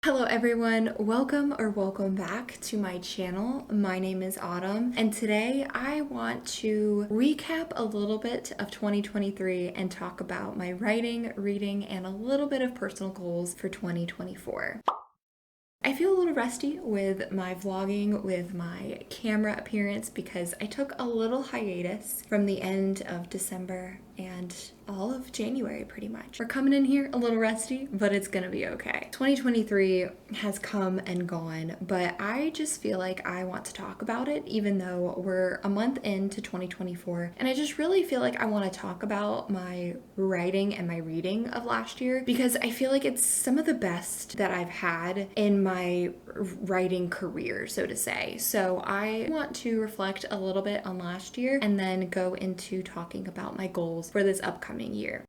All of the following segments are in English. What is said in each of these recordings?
Hello everyone, welcome back to my channel. My name is Autumn and today I want to recap a little bit of 2023 and talk about my writing, reading, and a little bit of personal goals for 2024. I feel a little rusty with my vlogging, with my camera appearance because I took a little hiatus from the end of December and all of January pretty much. We're coming in here a little rusty, but it's gonna be okay. 2023 has come and gone, but I just feel like I want to talk about it even though we're a month into 2024, and I just really feel like I want to talk about my writing and my reading of last year because I feel like it's some of the best that I've had in my writing career, so to say. So I want to reflect a little bit on last year and then go into talking about my goals for this upcoming year.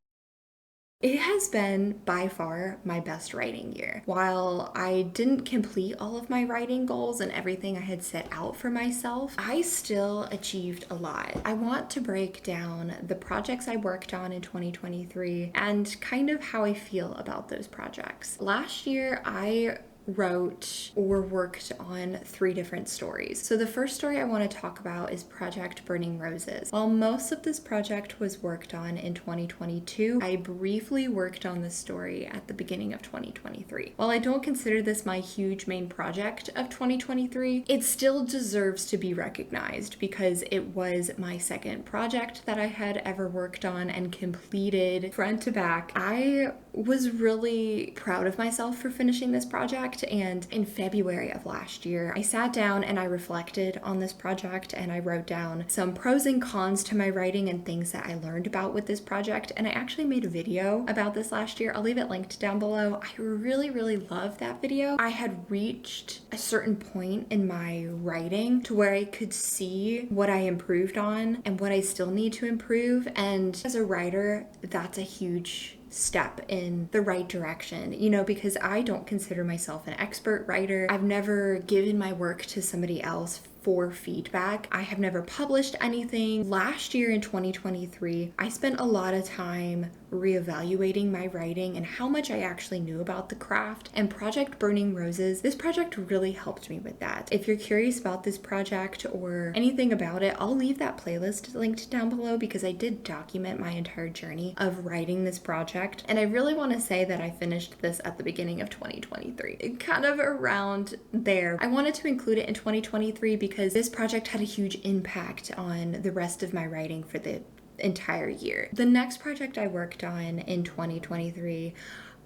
It has been by far my best writing year. While I didn't complete all of my writing goals and everything I had set out for myself, I still achieved a lot. I want to break down the projects I worked on in 2023 and kind of how I feel about those projects. Last year, I wrote or worked on 3 different stories. So the first story I want to talk about is Project Burning Roses. While most of this project was worked on in 2022, I briefly worked on this story at the beginning of 2023. While I don't consider this my huge main project of 2023, it still deserves to be recognized because it was my second project that I had ever worked on and completed front to back. I was really proud of myself for finishing this project, and in February of last year, I sat down and I reflected on this project and I wrote down some pros and cons to my writing and things that I learned about with this project, and I actually made a video about this last year. I'll leave it linked down below. I really love that video. I had reached a certain point in my writing to where I could see what I improved on and what I still need to improve, and as a writer, that's a huge step in the right direction, because I don't consider myself an expert writer. I've never given my work to somebody else for feedback. I have never published anything. Last year in 2023, I spent a lot of time reevaluating my writing and how much I actually knew about the craft, and Project Burning Roses, this project really helped me with that. If you're curious about this project or anything about it, I'll leave that playlist linked down below because I did document my entire journey of writing this project, and I really want to say that I finished this at the beginning of 2023. Kind of around there. I wanted to include it in 2023 because this project had a huge impact on the rest of my writing for the entire year. The next project I worked on in 2023,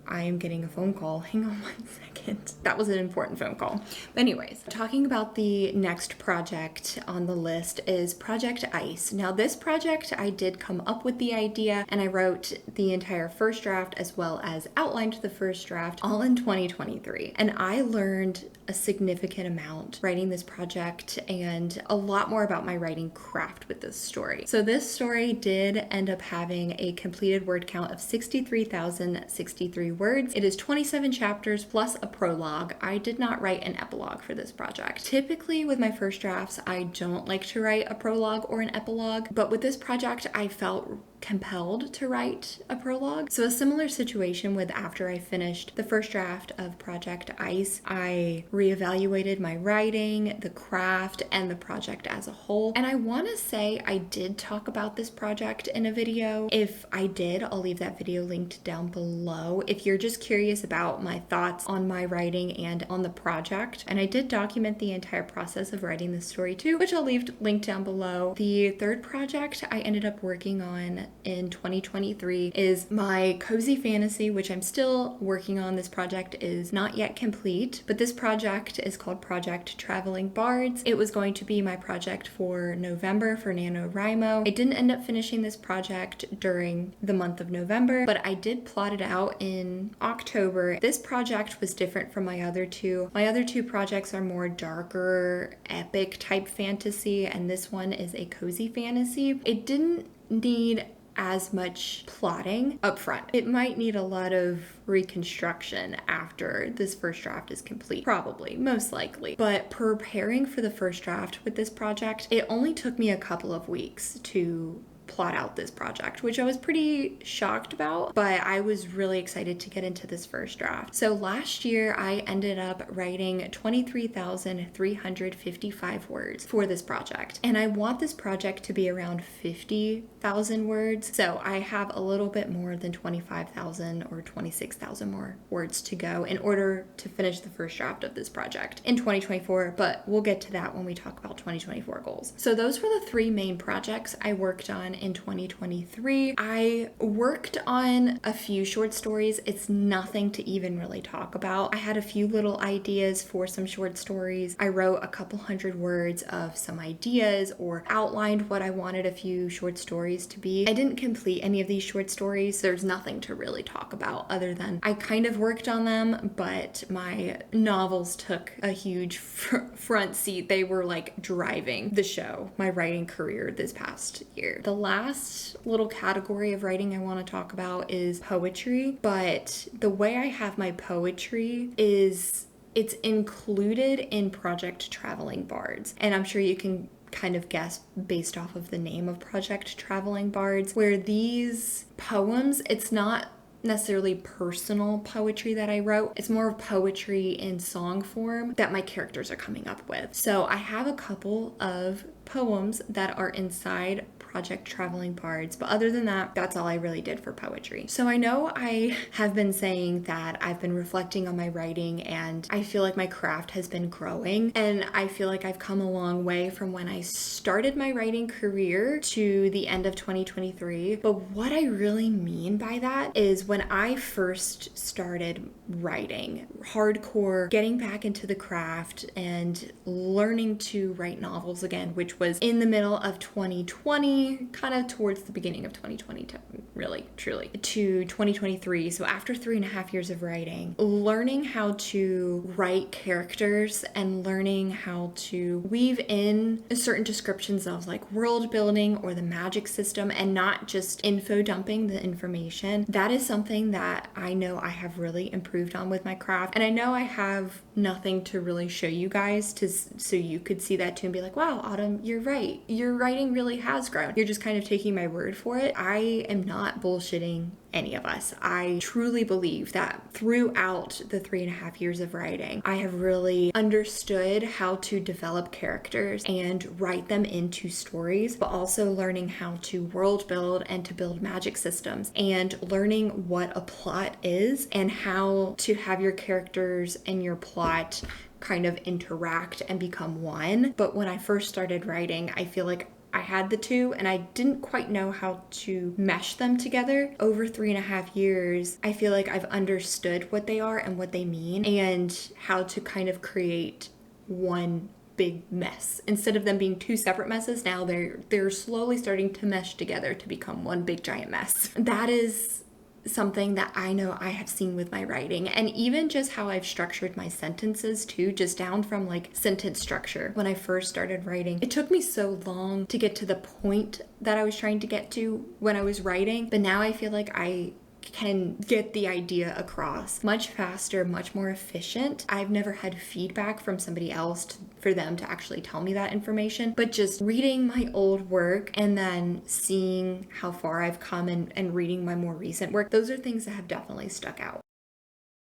I am getting a phone call. Hang on one second. That was an important phone call. But anyways, talking about the next project on the list is Project Ice. Now this project, I did come up with the idea and I wrote the entire first draft as well as outlined the first draft all in 2023. And I learned a significant amount writing this project and a lot more about my writing craft with this story. So this story did end up having a completed word count of 63,063 words. It is 27 chapters plus a prologue. I did not write an epilogue for this project. Typically with my first drafts, I don't like to write a prologue or an epilogue, but with this project, I felt compelled to write a prologue. So a similar situation with after I finished the first draft of Project Ice, I reevaluated my writing, the craft, and the project as a whole. And I want to say I did talk about this project in a video. If I did, I'll leave that video linked down below if you're just curious about my thoughts on my writing and on the project. And I did document the entire process of writing this story too, which I'll leave linked down below. The third project I ended up working on in 2023 is my cozy fantasy, which I'm still working on. This project is not yet complete, but this project is called Project Traveling Bards. It was going to be my project for November for NaNoWriMo. I didn't end up finishing this project during the month of November, but I did plot it out in October. This project was different from my other two. My other two projects are more darker, epic type fantasy, and this one is a cozy fantasy. It didn't need as much plotting up front. It might need a lot of reconstruction after this first draft is complete, probably, most likely. But preparing for the first draft with this project, it only took me a couple of weeks to plot out this project, which I was pretty shocked about, but I was really excited to get into this first draft. So last year I ended up writing 23,355 words for this project, and I want this project to be around 50,000 words. So I have a little bit more than 25,000 or 26,000 more words to go in order to finish the first draft of this project in 2024, but we'll get to that when we talk about 2024 goals. So those were the three main projects I worked on in 2023. I worked on a few short stories. It's nothing to even really talk about. I had a few little ideas for some short stories. I wrote a couple hundred words of some ideas or outlined what I wanted a few short stories to be. I didn't complete any of these short stories. There's nothing to really talk about other than I kind of worked on them, but my novels took a huge front seat. They were like driving the show, my writing career this past year. The last little category of writing I want to talk about is poetry, but the way I have my poetry is it's included in Project Traveling Bards. And I'm sure you can kind of guess based off of the name of Project Traveling Bards, where these poems, it's not necessarily personal poetry that I wrote. It's more of poetry in song form that my characters are coming up with. So I have a couple of poems that are inside Project Traveling Bards, but other than that, that's all I really did for poetry. So I know I have been saying that I've been reflecting on my writing and I feel like my craft has been growing, and I feel like I've come a long way from when I started my writing career to the end of 2023. But what I really mean by that is when I first started writing hardcore, getting back into the craft and learning to write novels again, which was in the middle of 2020, kind of towards the beginning of 2020, really, truly, to 2023. So after 3.5 years of writing, learning how to write characters and learning how to weave in certain descriptions of like world building or the magic system and not just info dumping the information, that is something that I know I have really improved on with my craft. And I know I have nothing to really show you guys so you could see that too and be like, wow, Autumn, you're right. Your writing really has grown. You're just kind of taking my word for it. I am not bullshitting any of us. I truly believe that throughout the 3.5 years of writing, I have really understood how to develop characters and write them into stories, but also learning how to world build and to build magic systems and learning what a plot is and how to have your characters and your plot kind of interact and become one. But when I first started writing, I feel like I had the two and I didn't quite know how to mesh them together. Over 3.5 years, I feel like I've understood what they are and what they mean and how to kind of create one big mess. Instead of them being two separate messes, now they're slowly starting to mesh together to become one big giant mess. That is something that I know I have seen with my writing, and even just how I've structured my sentences too, just down from like sentence structure. When I first started writing, it took me so long to get to the point that I was trying to get to when I was writing, but now I feel like I can get the idea across much faster, much more efficient. I've never had feedback from somebody else for them to actually tell me that information, but just reading my old work and then seeing how far I've come and reading my more recent work, those are things that have definitely stuck out.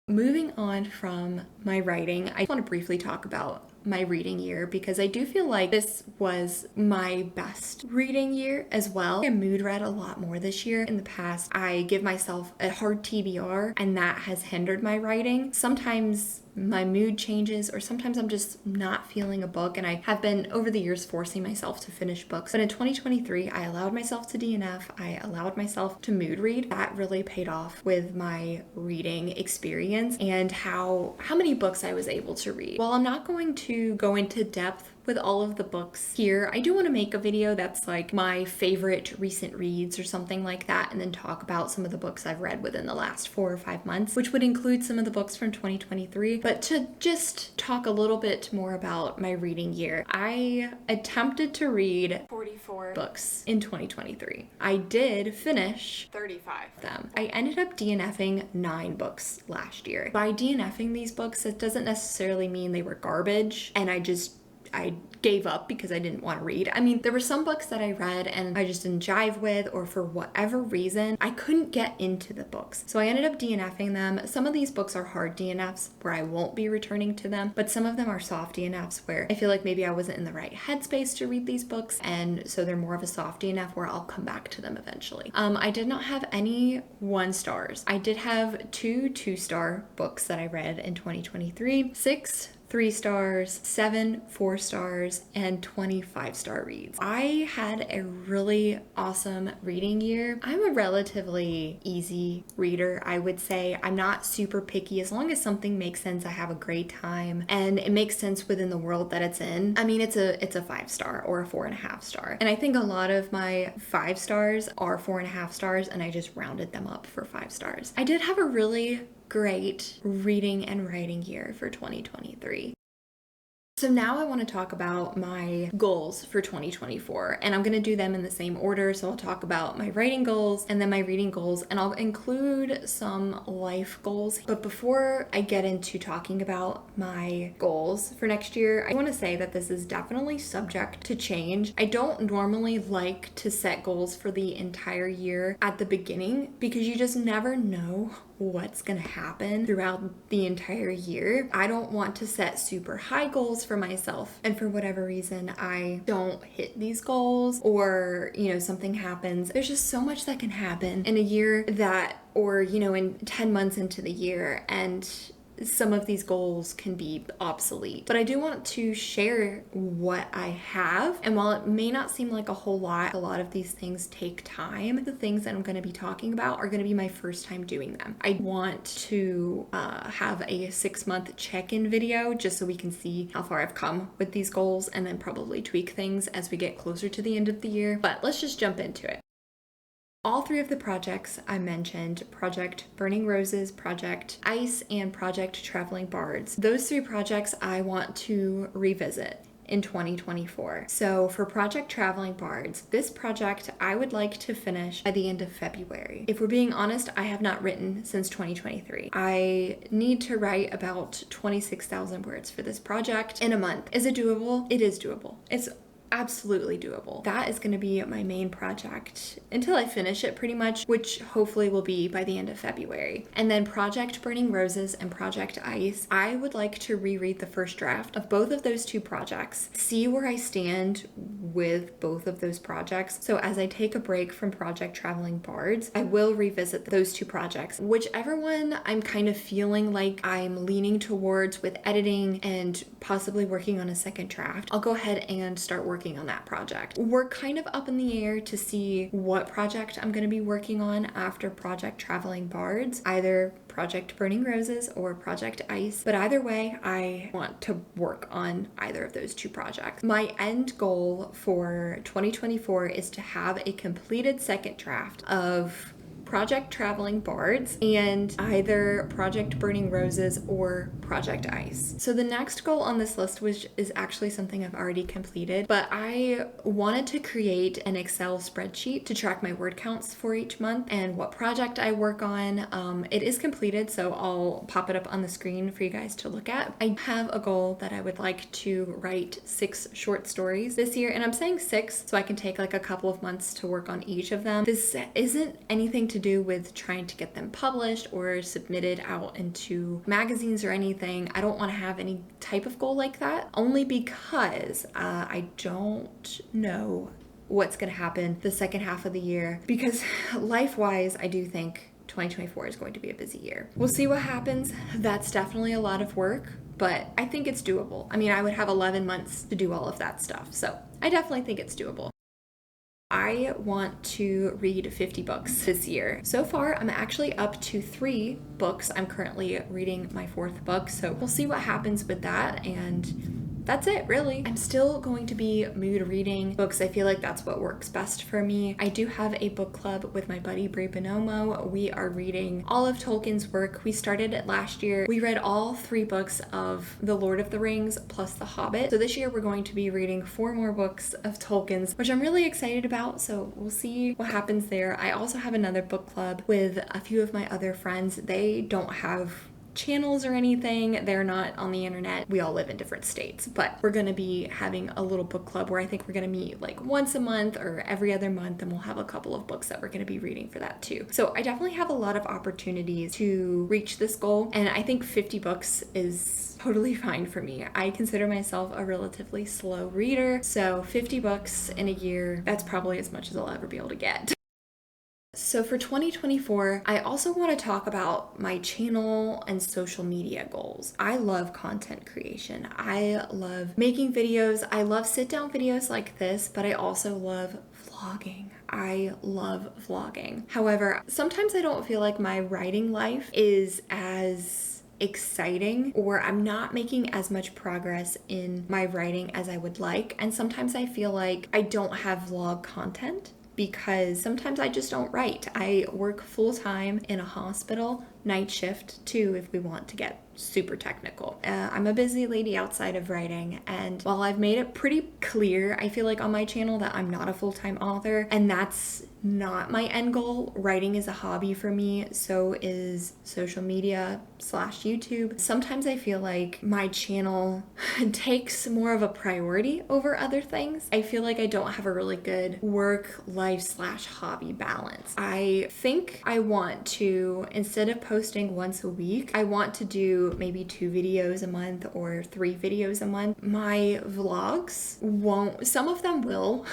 Moving on from my writing, I want to briefly talk about my reading year because I do feel like this was my best reading year as well. I mood read a lot more this year. In the past, I give myself a hard TBR and that has hindered my writing. Sometimes my mood changes or sometimes I'm just not feeling a book, and I have been over the years forcing myself to finish books. But in 2023, I allowed myself to DNF. I allowed myself to mood read. That really paid off with my reading experience and how many books I was able to read. While I'm not going to go into depth with all of the books here, I do want to make a video that's like my favorite recent reads or something like that, and then talk about some of the books I've read within the last 4 or 5 months, which would include some of the books from 2023. But to just talk a little bit more about my reading year, I attempted to read 44 books in 2023. I did finish 35 of them. I ended up DNFing 9 books last year. By DNFing these books, it doesn't necessarily mean they were garbage and I just I gave up because I didn't want to read. I mean, there were some books that I read and I just didn't jive with, or for whatever reason, I couldn't get into the books. So I ended up DNFing them. Some of these books are hard DNFs where I won't be returning to them, but some of them are soft DNFs where I feel like maybe I wasn't in the right headspace to read these books, and so they're more of a soft DNF where I'll come back to them eventually. I did not have any 1 stars. I did have 2 2-star books that I read in 2023, 6 3 stars, 7 4 stars, and 25-star reads. I had a really awesome reading year. I'm a relatively easy reader, I would say. I'm not super picky. As long as something makes sense, I have a great time, and it makes sense within the world that it's in. I mean, it's a 5-star or a 4.5 star. And I think a lot of my 5 stars are 4.5 stars, and I just rounded them up for 5 stars. I did have a really great reading and writing year for 2023. So now I want to talk about my goals for 2024, and I'm going to do them in the same order. So I'll talk about my writing goals and then my reading goals, and I'll include some life goals. But before I get into talking about my goals for next year, I want to say that this is definitely subject to change. I don't normally like to set goals for the entire year at the beginning because you just never know what's gonna happen throughout the entire year. I don't want to set super high goals for myself, and for whatever reason I don't hit these goals, or something happens. There's just so much that can happen in a year that, or in 10 months into the year, and some of these goals can be obsolete. But I do want to share what I have, and while it may not seem like a whole lot, a lot of these things take time. The things that I'm going to be talking about are going to be my first time doing them. I want to have a 6-month check-in video just so we can see how far I've come with these goals, and then probably tweak things as we get closer to the end of the year. But let's just jump into it. All 3 of the projects I mentioned, Project Burning Roses, Project Ice, and Project Traveling Bards, those 3 projects I want to revisit in 2024. So for Project Traveling Bards, this project I would like to finish by the end of February. If we're being honest, I have not written since 2023. I need to write about 26,000 words for this project in a month. Is it doable? It is doable. It's absolutely doable. That is going to be my main project until I finish it pretty much, which hopefully will be by the end of February. And then Project Burning Roses and Project Ice, I would like to reread the first draft of both of those 2 projects, see where I stand with both of those projects. So as I take a break from Project Traveling Bards, I will revisit those 2 projects. Whichever one I'm kind of feeling like I'm leaning towards with editing and possibly working on a second draft, I'll go ahead and start working on that project. We're kind of up in the air to see what project I'm going to be working on after Project Traveling Bards, either Project Burning Roses or Project Ice, but either way, I want to work on either of those 2 projects. My end goal for 2024 is to have a completed second draft of Project Traveling Bards and either Project Burning Roses or Project Ice. So the next goal on this list, which is actually something I've already completed, but I wanted to create an Excel spreadsheet to track my word counts for each month and what project I work on. It is completed, so I'll pop it up on the screen for you guys to look at. I have a goal that I would like to write 6 short stories this year, and I'm saying 6 so I can take like a couple of months to work on each of them. This isn't anything to do with trying to get them published or submitted out into magazines or anything. I don't want to have any type of goal like that, only because I don't know what's going to happen the second half of the year, because life-wise, I do think 2024 is going to be a busy year. We'll see what happens. That's definitely a lot of work, but I think it's doable. I mean, I would have 11 months to do all of that stuff, so I definitely think it's doable. I want to read 50 books this year. So far, I'm actually up to 3 books. I'm currently reading my 4th book, so we'll see what happens with that, and that's it, really. I'm still going to be mood reading books. I feel like that's what works best for me. I do have a book club with my buddy Brie Bonomo. We are reading all of Tolkien's work. We started it last year. We read all 3 books of The Lord of the Rings plus The Hobbit. So this year we're going to be reading 4 more books of Tolkien's, which I'm really excited about. So we'll see what happens there. I also have another book club with a few of my other friends. They don't have channels or anything. They're not on the internet. We all live in different states, but we're gonna be having a little book club where I think we're gonna meet like once a month or every other month, and we'll have a couple of books that we're gonna be reading for that too. So I definitely have a lot of opportunities to reach this goal, and I think 50 books is totally fine for me. I consider myself a relatively slow reader, so 50 books in a year, that's probably as much as I'll ever be able to get. So for 2024, I also want to talk about my channel and social media goals. I love content creation. I love making videos. I love sit-down videos like this, but I also love vlogging. I love vlogging. However, sometimes I don't feel like my writing life is as exciting, or I'm not making as much progress in my writing as I would like. And sometimes I feel like I don't have vlog content because sometimes I just don't write. I work full-time in a hospital, night shift too, if we want to get super technical. I'm a busy lady outside of writing, and while I've made it pretty clear, I feel like on my channel that I'm not a full-time author, and that's not my end goal. Writing is a hobby for me, so is social media / YouTube. Sometimes I feel like my channel takes more of a priority over other things. I feel like I don't have a really good work life / hobby balance. I think I want to, instead of posting once a week, I want to do maybe 2 videos a month or 3 videos a month. My vlogs won't, some of them will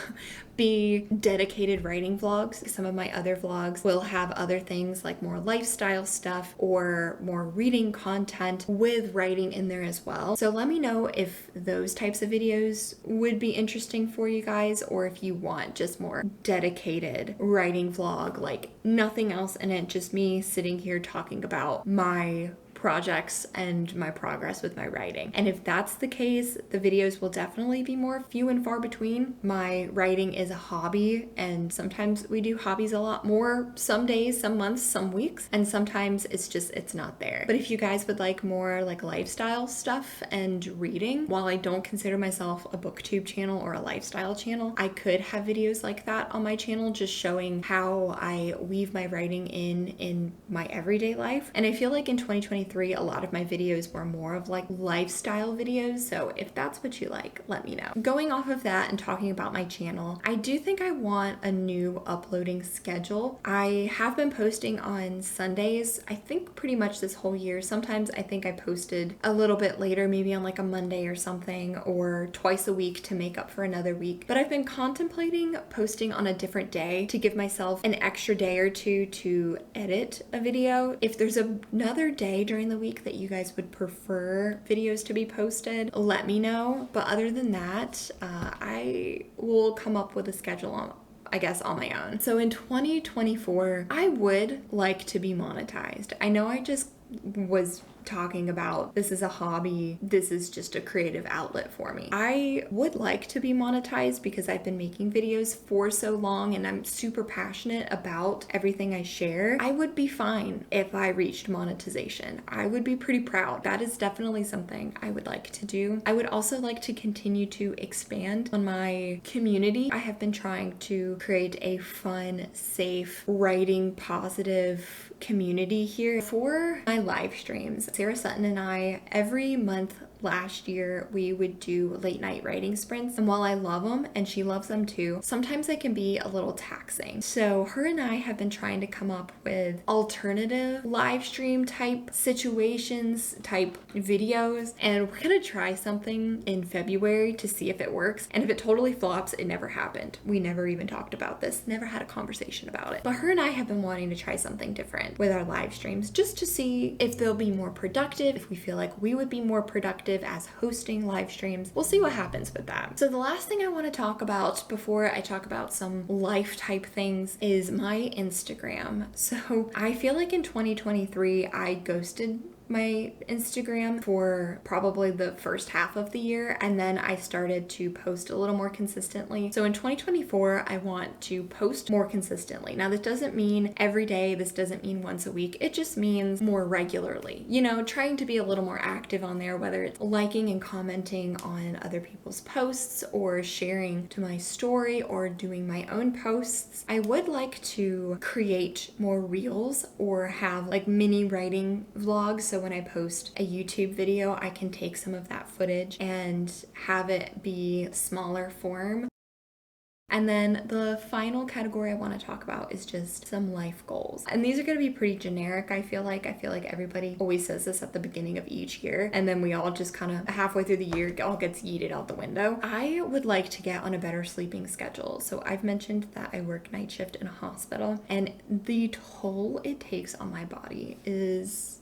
be dedicated writing vlogs. Some of my other vlogs will have other things like more lifestyle stuff or more reading content with writing in there as well. So let me know if those types of videos would be interesting for you guys, or if you want just more dedicated writing vlog, like nothing else in it, just me sitting here talking about my projects and my progress with my writing. And if that's the case, the videos will definitely be more few and far between. My writing is a hobby, and sometimes we do hobbies a lot more, some days, some months, some weeks, and sometimes it's not there. But if you guys would like more like lifestyle stuff and reading, while I don't consider myself a booktube channel or a lifestyle channel, I could have videos like that on my channel, just showing how I weave my writing in my everyday life. And I feel like in 2023, a lot of my videos were more of like lifestyle videos, so if that's what you like, let me know. Going off of that and talking about my channel, I do think I want a new uploading schedule. I have been posting on Sundays, I think pretty much this whole year. Sometimes I think I posted a little bit later, maybe on like a Monday or something, or twice a week to make up for another week. But I've been contemplating posting on a different day to give myself an extra day or two to edit a video. If there's another day during the week that you guys would prefer videos to be posted, let me know. But other than that, I will come up with a schedule on my own. So in 2024, I would like to be monetized. I know I just was talking about this is a hobby, this is just a creative outlet for me. I would like to be monetized because I've been making videos for so long and I'm super passionate about everything I share. I would be fine if I reached monetization. I would be pretty proud. That is definitely something I would like to do. I would also like to continue to expand on my community. I have been trying to create a fun, safe, writing positive community here for my live streams. Sarah Sutton and I, every month last year, we would do late night writing sprints. And while I love them and she loves them too, sometimes they can be a little taxing. So her and I have been trying to come up with alternative live stream type situations, type videos. And we're gonna try something in February to see if it works. And if it totally flops, it never happened. We never even talked about this, never had a conversation about it. But her and I have been wanting to try something different with our live streams, just to see if they'll be more productive, if we feel like we would be more productive as hosting live streams. We'll see what happens with that. So the last thing I want to talk about before I talk about some life type things is my Instagram. So I feel like in 2023, I ghosted my Instagram for probably the first half of the year, and then I started to post a little more consistently. So in 2024, I want to post more consistently. Now, this doesn't mean every day, this doesn't mean once a week, it just means more regularly. You know, trying to be a little more active on there, whether it's liking and commenting on other people's posts or sharing to my story or doing my own posts. I would like to create more reels or have like mini writing vlogs. so when I post a YouTube video, I can take some of that footage and have it be smaller form. And then the final category I want to talk about is just some life goals. And these are going to be pretty generic, I feel like. Everybody always says this at the beginning of each year, and then we all just kind of halfway through the year all gets yeeted out the window. I would like to get on a better sleeping schedule. So I've mentioned that I work night shift in a hospital, and the toll it takes on my body is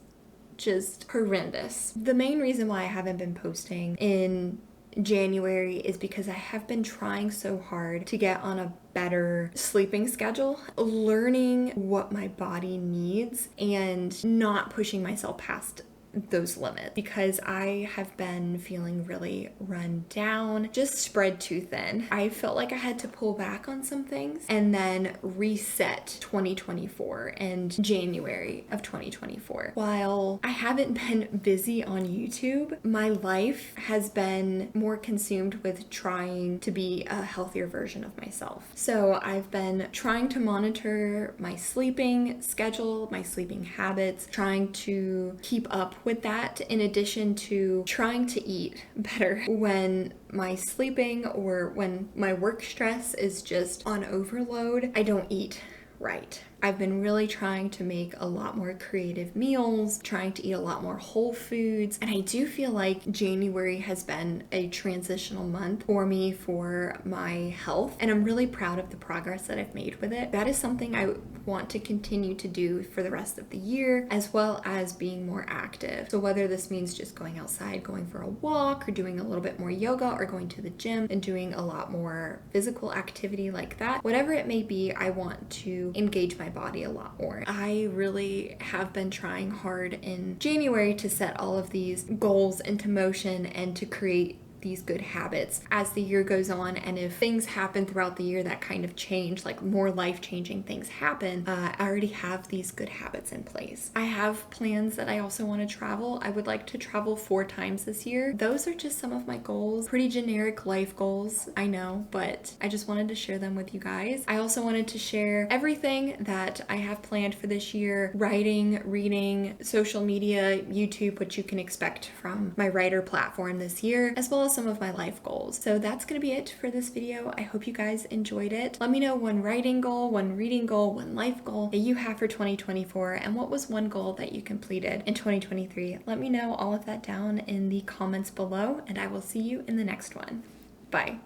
just horrendous. The main reason why I haven't been posting in January is because I have been trying so hard to get on a better sleeping schedule, learning what my body needs and not pushing myself past those limits, because I have been feeling really run down, just spread too thin. I felt like I had to pull back on some things and then reset 2024 and January of 2024. While I haven't been busy on YouTube, my life has been more consumed with trying to be a healthier version of myself. So I've been trying to monitor my sleeping schedule, my sleeping habits, trying to keep up with that, in addition to trying to eat better when my sleeping or when my work stress is just on overload. I don't eat right. I've been really trying to make a lot more creative meals, trying to eat a lot more whole foods, and I do feel like January has been a transitional month for me for my health, and I'm really proud of the progress that I've made with it. That is something I want to continue to do for the rest of the year, as well as being more active. So whether this means just going outside, going for a walk, or doing a little bit more yoga, or going to the gym and doing a lot more physical activity like that, whatever it may be, I want to engage my body a lot more. I really have been trying hard in January to set all of these goals into motion and to create these good habits as the year goes on. And if things happen throughout the year that kind of change, like more life-changing things happen, I already have these good habits in place. I have plans that I also want to travel. I would like to travel 4 times this year. Those are just some of my goals. Pretty generic life goals, I know, but I just wanted to share them with you guys. I also wanted to share everything that I have planned for this year: writing, reading, social media, YouTube, what you can expect from my writer platform this year, as well as some of my life goals. So that's going to be it for this video. I hope you guys enjoyed it. Let me know one writing goal, one reading goal, one life goal that you have for 2024, and what was one goal that you completed in 2023. Let me know all of that down in the comments below, and I will see you in the next one. Bye.